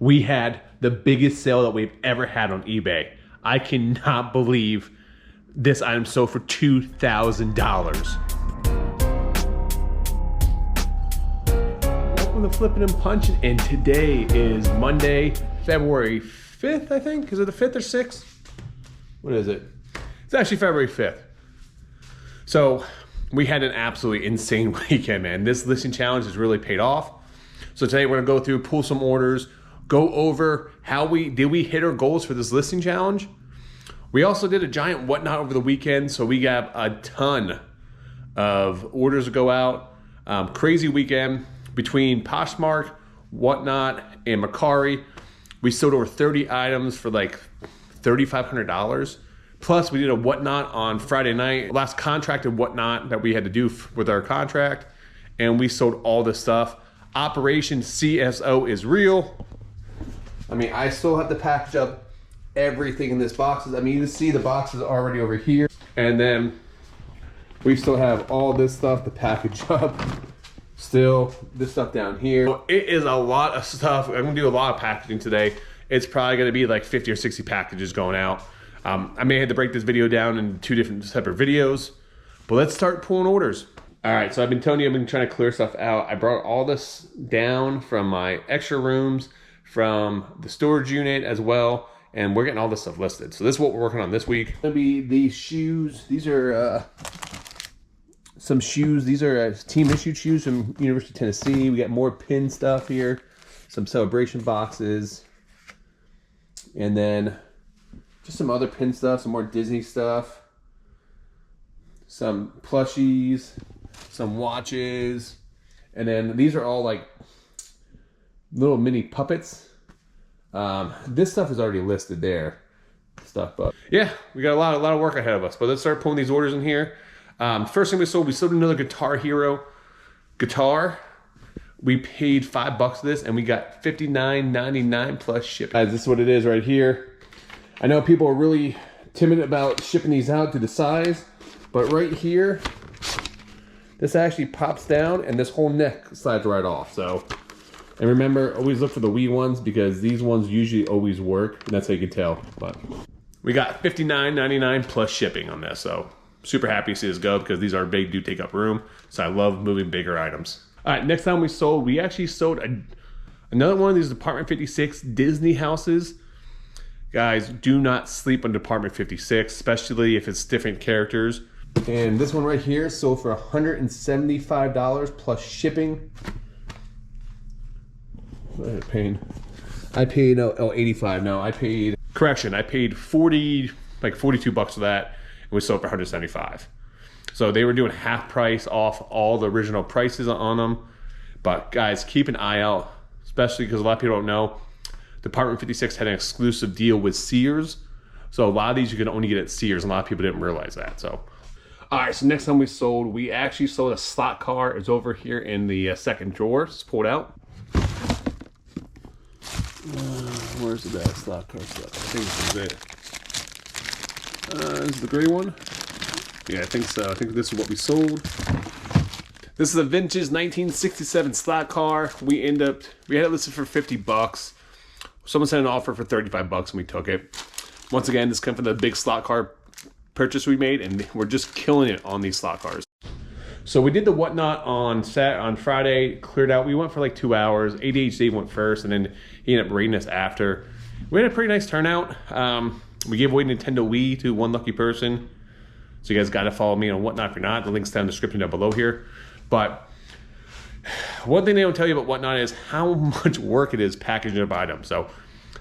we had the biggest sale that we've ever had on eBay. I cannot believe this item sold for $2,000. Welcome to Flipping and Punching, and today is Monday, February 5th, I think. Is it the 5th or 6th? What is it? It's actually February 5th. So we had an absolutely insane weekend, man. This listing challenge has really paid off. So today we're gonna go through, pull some orders, go over how we hit our goals for this listing challenge. We also did a giant whatnot over the weekend, so we got a ton of orders to go out. Crazy weekend between Poshmark, Whatnot, and Mercari. We sold over 30 items for like $3,500. Plus, we did a Whatnot on Friday night, last contracted Whatnot that we had to do with our contract, and we sold all this stuff. Operation CSO is real. I mean, I still have to package up everything in this boxes. I mean, you can see the boxes already over here, and then we still have all this stuff to package up. Still, this stuff down here. So it is a lot of stuff. I'm gonna do a lot of packaging today. It's probably gonna be like 50 or 60 packages going out. I may have to break this video down into 2 different separate videos, but let's start pulling orders. All right, so I've been telling you, I've been trying to clear stuff out. I brought all this down from my extra rooms, from the storage unit as well, and we're getting all this stuff listed. So this is what we're working on this week. Gonna be these shoes. These are some shoes. These are team issued shoes from University of Tennessee. We got more pin stuff here, some celebration boxes, and then just some other pin stuff, some more Disney stuff, some plushies, some watches, and then these are all like little mini puppets. This stuff is already listed there, but yeah, we got a lot of work ahead of us. But let's start pulling these orders in here. First thing we sold another Guitar Hero guitar. We paid $5 for this, and we got $59.99 plus shipping. Guys, this is what it is right here. I know people are really timid about shipping these out to the size, but right here, this actually pops down, and this whole neck slides right off. So. And remember, always look for the wee ones, because these ones usually always work, and that's how you can tell. But we got $59.99 plus shipping on this, so super happy to see this go, because these are big, do take up room. So I love moving bigger items. All right, next time we actually sold another one of these Department 56 Disney houses. Guys, do not sleep on Department 56, especially if it's different characters. And this one right here sold for $175 plus shipping. I paid 85. No, I paid, correction, I paid 42 bucks for that, and we sold for 175. So they were doing half price off all the original prices on them. But guys, keep an eye out, especially because a lot of people don't know, Department 56 had an exclusive deal with Sears. So a lot of these you can only get at Sears, and a lot of people didn't realize that. So all right, so next time we actually sold a slot car. It's over here in the second drawer. It's pulled out. Where's the bad slot car stuff? I think this is it. This is the gray one. Yeah, I think so. I think this is what we sold. This is a vintage 1967 slot car. We had it listed for 50 bucks. Someone sent an offer for 35 bucks, and we took it. Once again, this came from the big slot car purchase we made, and we're just killing it on these slot cars. So we did the Whatnot on Friday, cleared out. We went for like 2 hours. ADHD went first, and then he ended up rating us after. We had a pretty nice turnout. We gave away Nintendo Wii to one lucky person. So you guys got to follow me on Whatnot if you're not. The link's down in the description down below here. But one thing they don't tell you about Whatnot is how much work it is packaging up items. So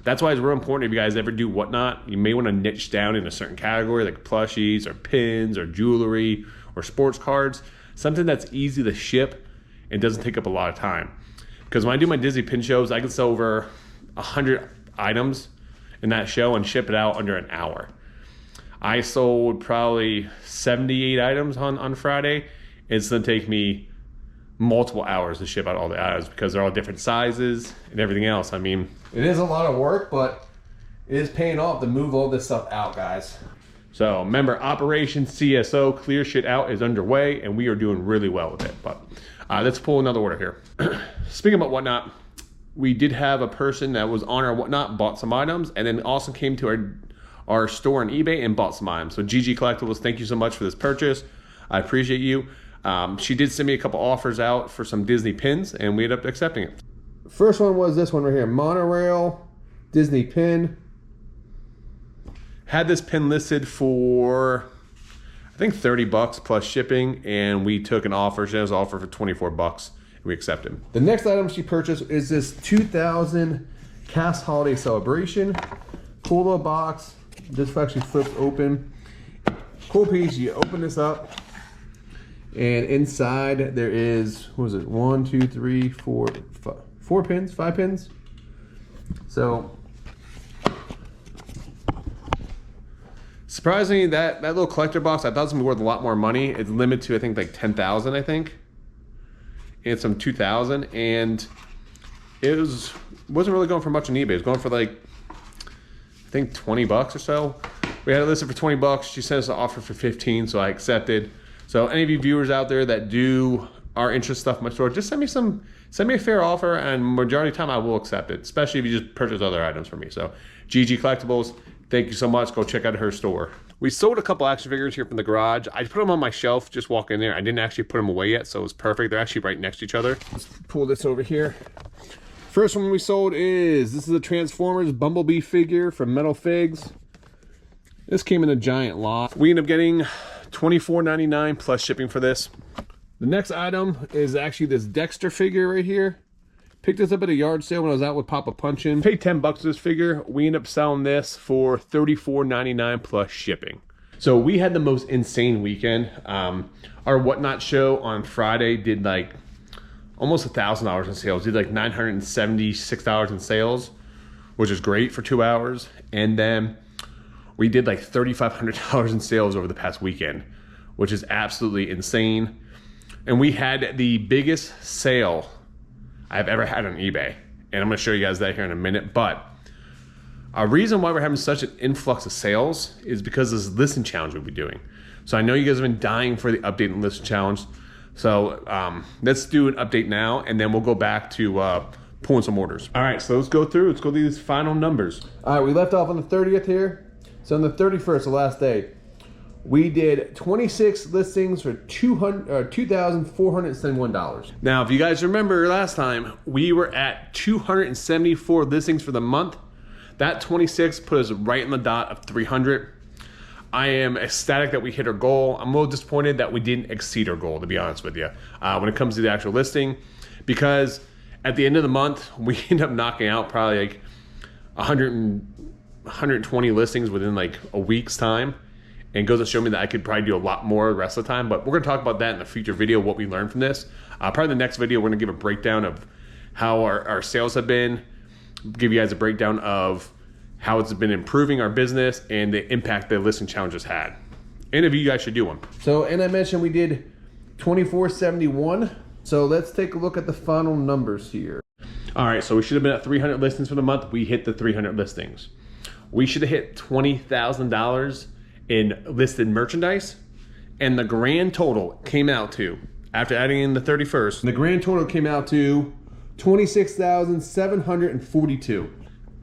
that's why it's real important if you guys ever do Whatnot. You may want to niche down in a certain category like plushies or pins or jewelry or sports cards. Something that's easy to ship and doesn't take up a lot of time. Because when I do my Disney pin shows, I can sell over 100 items in that show and ship it out under an hour. I sold probably 78 items on Friday. It's gonna take me multiple hours to ship out all the items because they're all different sizes and everything else. I mean, it is a lot of work, but it is paying off to move all this stuff out, guys. So remember, Operation CSO, clear shit out, is underway, and we are doing really well with it. But let's pull another order here. Speaking about Whatnot, we did have a person that was on our whatnot, bought some items, and then also came to our store on eBay and bought some items. So GG Collectibles, thank you so much for this purchase. I appreciate you. She did send me a couple offers out for some Disney pins, and we ended up accepting it. First one was this one right here, monorail Disney pin. Had this pin listed for, I think 30 bucks plus shipping, and we took an offer. She has an offer for 24 bucks, and we accepted. The next item she purchased is this 2000 Cast Holiday Celebration. Cool little box. This actually flips open. Cool piece. You open this up, and inside there is, what was it? 1, 2, 3, 4, 5 pins. So surprisingly, that little collector box, I thought it was gonna be worth a lot more money. It's limited to, I think, like 10,000, I think. And some 2,000, and it wasn't really going for much on eBay. It was going for like, I think 20 bucks or so. We had it listed for 20 bucks. She sent us an offer for 15, so I accepted. So any of you viewers out there that are interested in stuff in my store, just send me a fair offer, and majority of the time I will accept it, especially if you just purchase other items from me. So GG Collectibles, thank you so much. Go check out her store. We sold a couple action figures here from the garage. I put them on my shelf, just walk in there. I didn't actually put them away yet, so it was perfect. They're actually right next to each other. Let's pull this over here. First one we sold this is a Transformers Bumblebee figure from Metal Figs. This came in a giant lot. We ended up getting $24.99 plus shipping for this. The next item is actually this Dexter figure right here. Picked this up at a yard sale when I was out with Papa Punchin'. Paid 10 bucks for this figure. We ended up selling this for $34.99 plus shipping. So we had the most insane weekend. Our Whatnot show on Friday did like almost $1,000 in sales. Did like $976 in sales, which is great for 2 hours. And then we did like $3,500 in sales over the past weekend, which is absolutely insane. And we had the biggest sale I've ever had on eBay. And I'm gonna show you guys that here in a minute. But a reason why we're having such an influx of sales is because of this listing challenge we'll be doing. So I know you guys have been dying for the update and listing challenge. So let's do an update now, and then we'll go back to pulling some orders. All right, so let's go through these final numbers. All right, we left off on the 30th here. So on the 31st, the last day, we did 26 listings for $2,471. Now, if you guys remember last time, we were at 274 listings for the month. That 26 put us right in the dot of 300. I am ecstatic that we hit our goal. I'm a little disappointed that we didn't exceed our goal, to be honest with you, when it comes to the actual listing, because at the end of the month, we end up knocking out probably like 120 listings within like a week's time. And goes to show me that I could probably do a lot more the rest of the time. But we're gonna talk about that in a future video, what we learned from this. Probably the next video, we're gonna give a breakdown of how our sales have been, give you guys a breakdown of how it's been improving our business and the impact the listing challenge has had. Any of you guys should do one. So, and I mentioned we did 2471. So let's take a look at the final numbers here. All right, so we should have been at 300 listings for the month. We hit the 300 listings. We should have hit $20,000 in listed merchandise, and the grand total came out to, after adding in the 31st, the grand total came out to $26,742.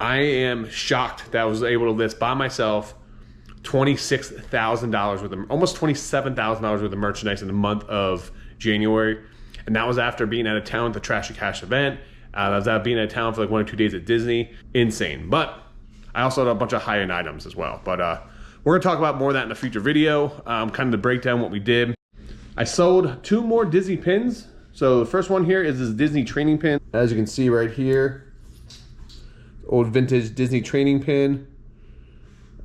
I am shocked that I was able to list by myself $26,000 worth of, almost $27,000 worth of merchandise in the month of January, and that was after being out of town at the Trashy Cash event. I was out being out of town for like 1 or 2 days at Disney. Insane. But I also had a bunch of high-end items as well. But we're gonna talk about more of that in a future video, kind of the breakdown what we did. I sold 2 more Disney pins. So the first one here is this Disney training pin. As you can see right here, old vintage Disney training pin,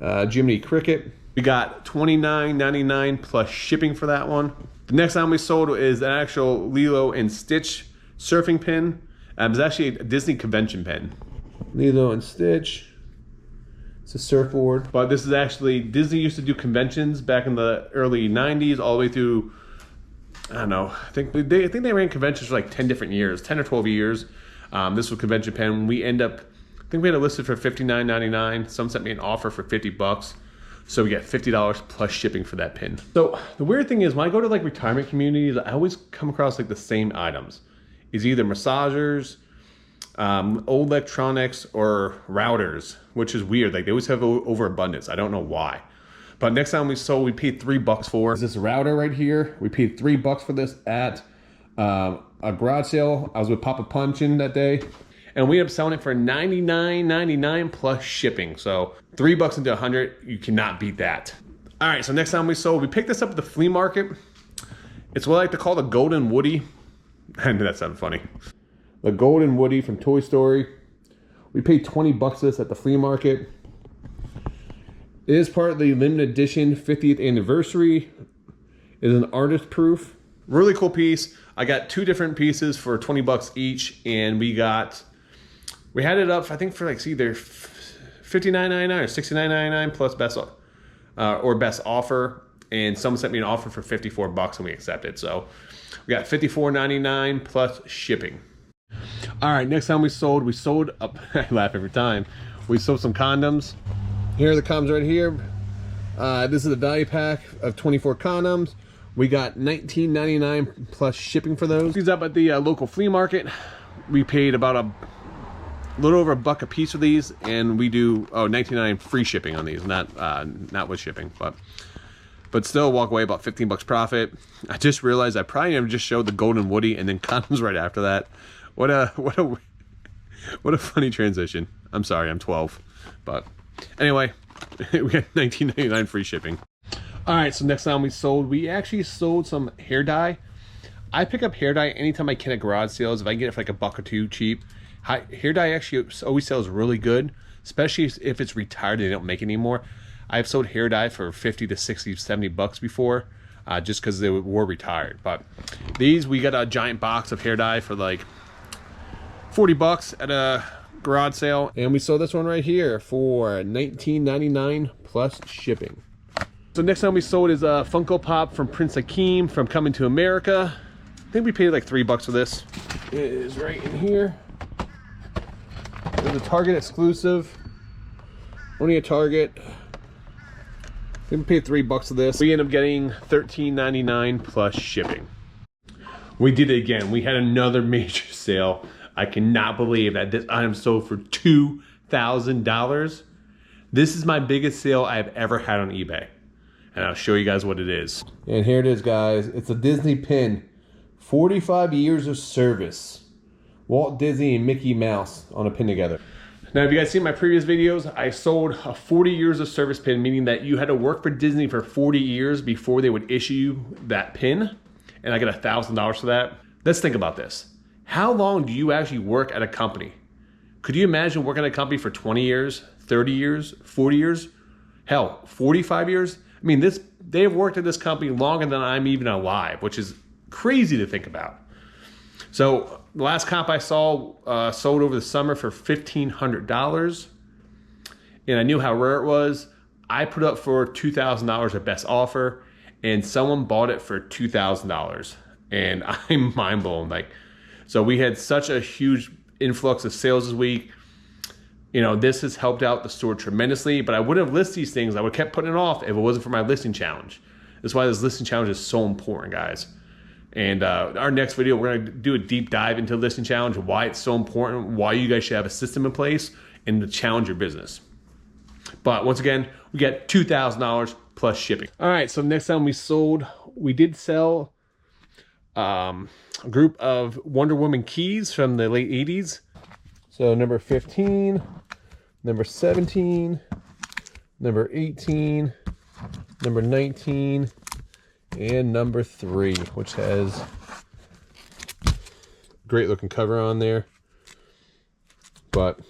Jiminy Cricket. We got $29.99 plus shipping for that one. The next item we sold is an actual Lilo and Stitch surfing pin. It's actually a Disney convention pin. Lilo and Stitch. It's a surfboard. But this is actually, Disney used to do conventions back in the early 90s all the way through, I don't know, I think they ran conventions for like 10 different years, 10 or 12 years. This was convention pen. We end up, I think we had it listed for $59.99. Some sent me an offer for 50 bucks. So we get $50 plus shipping for that pin. So the weird thing is when I go to like retirement communities, I always come across like the same items. It's either massagers, old electronics or routers, which is weird. Like they always have overabundance. I don't know why. But next time we sold, we paid $3 for this router right here. We paid $3 for this at a garage sale. I was with PickingAndPunching that day, and we ended up selling it for $99.99 plus shipping. So $3 into 100, you cannot beat that. All right, so next time we sold, we picked this up at the flea market. It's what I like to call the Golden Woody. I knew that sounded funny. The Golden Woody from Toy Story. We paid $20 for this at the flea market. It is part of the limited edition 50th anniversary. It is an artist proof. Really cool piece. I got 2 different pieces for $20 each, and we had it up, I think, for like either $59.99 or $69.99 plus best offer. And someone sent me an offer for $54 and we accepted. So we got $54.99 plus shipping. All right, next time we sold up. I laugh every time. We sold some condoms. Here are the condoms right here. This is a value pack of 24 condoms. We got $19.99 plus shipping for those. These up at the local flea market. We paid about a little over $1 a piece for these, and we do $19.99 free shipping on these, not with shipping, but still walk away about $15 profit. I just realized I probably never just showed the Golden Woody and then condoms right after that. What a funny transition. I'm sorry, I'm 12, but anyway, we got $19.99 free shipping. All right, so next time we actually sold some hair dye. I pick up hair dye anytime I can at garage sales. If I can get it for like $1 or $2 cheap. Hair dye actually always sells really good, especially if it's retired and they don't make it anymore. I've sold hair dye for 50 to 60, 70 bucks before, just because they were retired. But these, we got a giant box of hair dye for like $40 at a garage sale, and we sold this one right here for $19.99 plus shipping. So next time we sold is a Funko Pop from Prince Hakeem from Coming to America. I think we paid like $3 for this. It is right in here. It's a Target exclusive. Only a Target. I think we paid $3 for this. We ended up getting $13.99 plus shipping. We did it again. We had another major sale. I cannot believe that this item sold for $2,000. This is my biggest sale I've ever had on eBay. And I'll show you guys what it is. And here it is, guys. It's a Disney pin. 45 years of service. Walt Disney and Mickey Mouse on a pin together. Now, if you guys seen my previous videos, I sold a 40 years of service pin, meaning that you had to work for Disney for 40 years before they would issue you that pin. And I got $1,000 for that. Let's think about this. How long do you actually work at a company? Could you imagine working at a company for 20 years, 30 years, 40 years? Hell, 45 years? I mean, they've worked at this company longer than I'm even alive, which is crazy to think about. So the last comp I saw sold over the summer for $1,500, and I knew how rare it was. I put up for $2,000 at best offer, and someone bought it for $2,000, and I'm mind blown. So we had such a huge influx of sales this week. You know, this has helped out the store tremendously, but I wouldn't have listed these things. I would have kept putting it off if it wasn't for my listing challenge. That's why this listing challenge is so important, guys. And our next video, we're going to do a deep dive into listing challenge, why it's so important, why you guys should have a system in place, and to challenge your business. But once again, we got $2,000 plus shipping. All right, so next time we did sell a group of Wonder Woman keys from the late 80s. So number 15, number 17, number 18, number 19, and number 3, which has a great looking cover on there. But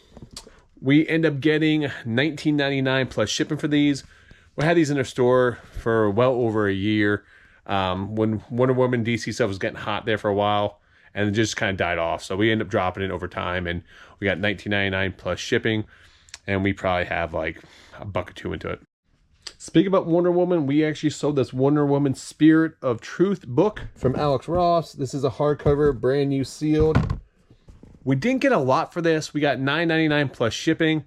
we end up getting $19.99 plus shipping for these. We had these in our store for well over a year. When Wonder Woman DC stuff was getting hot there for a while, and it just kind of died off. So we end up dropping it over time, and we got $19.99 plus shipping, and we probably have like $1 or $2 into it. Speaking about Wonder Woman, we actually sold this Wonder Woman Spirit of Truth book from Alex Ross. This is a hardcover, brand new sealed. We didn't get a lot for this. We got $9.99 plus shipping,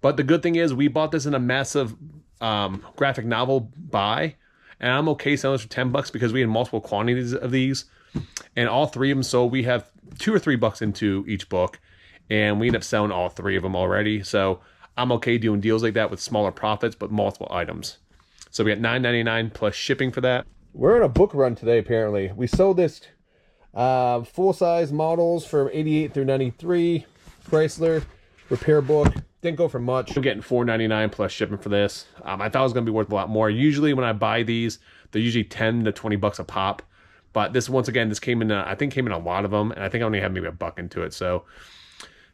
but the good thing is we bought this in a massive graphic novel buy, and I'm okay selling this for $10 because we had multiple quantities of these. And all 3 of them sold. We have $2 or $3 into each book, and we ended up selling all 3 of them already. So I'm okay doing deals like that with smaller profits, but multiple items. So we got $9.99 plus shipping for that. We're on a book run today, apparently. We sold this full-size models from 88 through 93, Chrysler, repair book. Didn't go for much. I'm getting $4.99 plus shipping for this. I thought it was going to be worth a lot more. Usually when I buy these, they're usually 10 to 20 bucks a pop. But this, once again, this came in, I think came in a lot of them, and I think I only had maybe $1 into it. So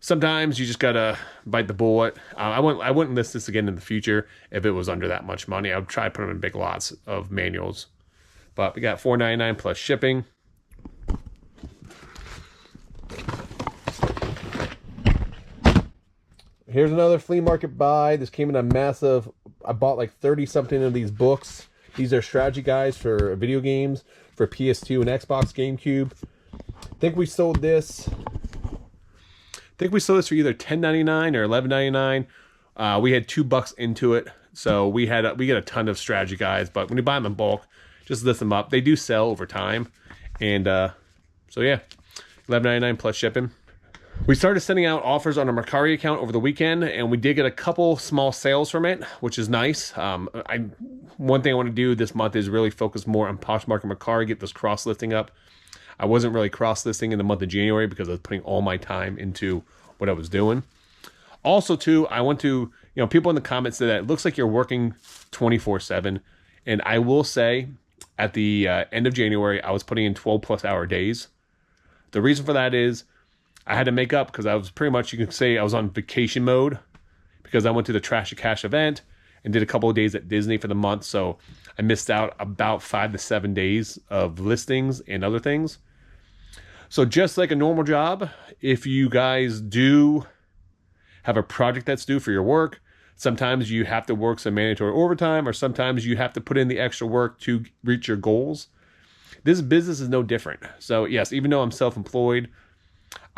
sometimes you just gotta bite the bullet. I wouldn't list this again in the future if it was under that much money. I would try to put them in big lots of manuals. But we got $4.99 plus shipping. Here's another flea market buy. This came in a massive, I bought like 30 something of these books. These are strategy guides for video games, for PS2 and Xbox, GameCube. I think we sold this for either $10.99 or $11.99. We had $2 into it, so we get a ton of strategy guides. But when you buy them in bulk, just list them up. They do sell over time, and so yeah, $11.99 plus shipping. We started sending out offers on our Mercari account over the weekend, and we did get a couple small sales from it, which is nice. One thing I want to do this month is really focus more on Poshmark and Mercari, get this cross listing up. I wasn't really cross-listing in the month of January because I was putting all my time into what I was doing. Also, too, I want to, people in the comments say that it looks like you're working 24/7. And I will say, at the end of January, I was putting in 12+ hour days. The reason for that is I had to make up because I was pretty much, you can say I was on vacation mode because I went to the Trash to Cash event and did a couple of days at Disney for the month. So I missed out about 5 to 7 days of listings and other things. So just like a normal job, if you guys do have a project that's due for your work, sometimes you have to work some mandatory overtime, or sometimes you have to put in the extra work to reach your goals. This business is no different. So yes, even though I'm self-employed,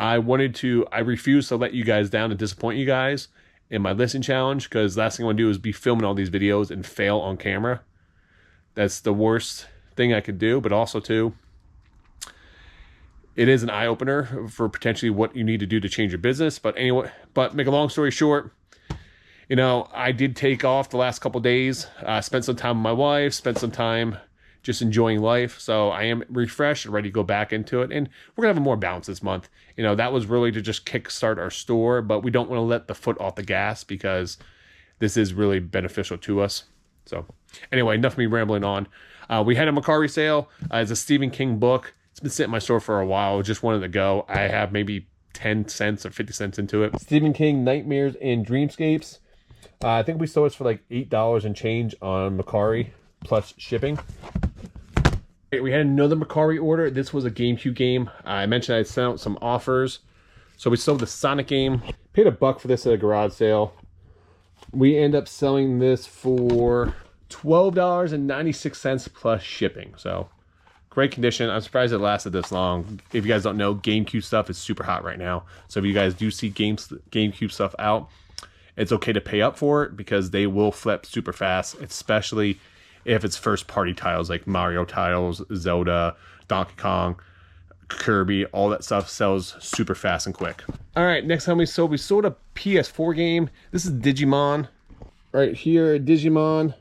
I refuse to let you guys down and disappoint you guys in my listing challenge, because last thing I want to do is be filming all these videos and fail on camera. That's the worst thing I could do, but also too, it is an eye-opener for potentially what you need to do to change your business. But anyway, make a long story short, I did take off the last couple days, spent some time with my wife, spent some time just enjoying life. So I am refreshed and ready to go back into it. And we're going to have more balance this month. That was really to just kickstart our store, but we don't want to let the foot off the gas because this is really beneficial to us. So anyway, enough of me rambling on. We had a Mercari sale. It's a Stephen King book. It's been sitting in my store for a while. Just wanted to go. I have maybe 10 cents or 50 cents into it. Stephen King, Nightmares and Dreamscapes. I think we sold it for like $8 and change on Mercari plus shipping. We had another Mercari order. This was a GameCube game. I mentioned I sent out some offers. So we sold the Sonic game. Paid $1 for this at a garage sale. We end up selling this for $12.96 plus shipping. So great condition. I'm surprised it lasted this long. If you guys don't know, GameCube stuff is super hot right now. So if you guys do see GameCube stuff out, it's okay to pay up for it because they will flip super fast, especially if it's first party titles like Mario titles, Zelda, Donkey Kong, Kirby, all that stuff sells super fast and quick. All right, next time we sold a PS4 game. This is Digimon. Right here, Digimon.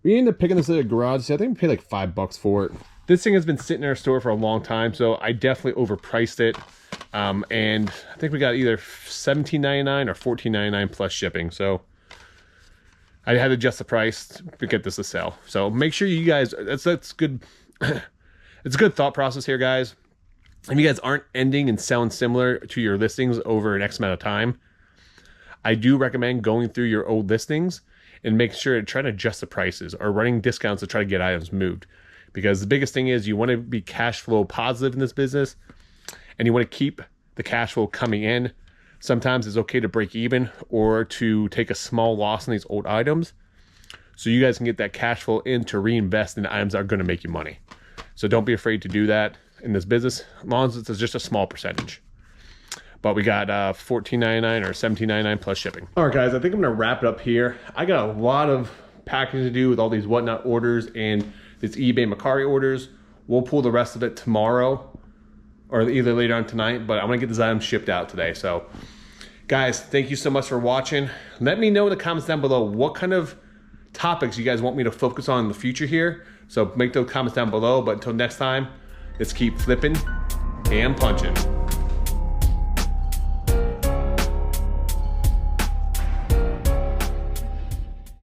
We ended up picking this at a garage sale. I think we paid like $5 for it. This thing has been sitting in our store for a long time, so I definitely overpriced it. And I think we got either $17.99 or $14.99 plus shipping. So I had to adjust the price to get this to sell. So make sure you guys, that's good. It's a good thought process here, guys. If you guys aren't ending and selling similar to your listings over an X amount of time, I do recommend going through your old listings and make sure to try to adjust the prices or running discounts to try to get items moved. Because the biggest thing is you want to be cash flow positive in this business, and you want to keep the cash flow coming in. Sometimes it's okay to break even or to take a small loss on these old items so you guys can get that cash flow in to reinvest in items that are going to make you money. So don't be afraid to do that in this business, as long as it's just a small percentage. But we got $14.99 or $17.99 plus shipping. All right, guys, I think I'm gonna wrap it up here. I got a lot of packing to do with all these whatnot orders and this eBay Mercari orders. We'll pull the rest of it tomorrow or either later on tonight, but I'm gonna get this item shipped out today. So guys, thank you so much for watching. Let me know in the comments down below what kind of topics you guys want me to focus on in the future here. So make those comments down below, but until next time, let's keep flipping and punching.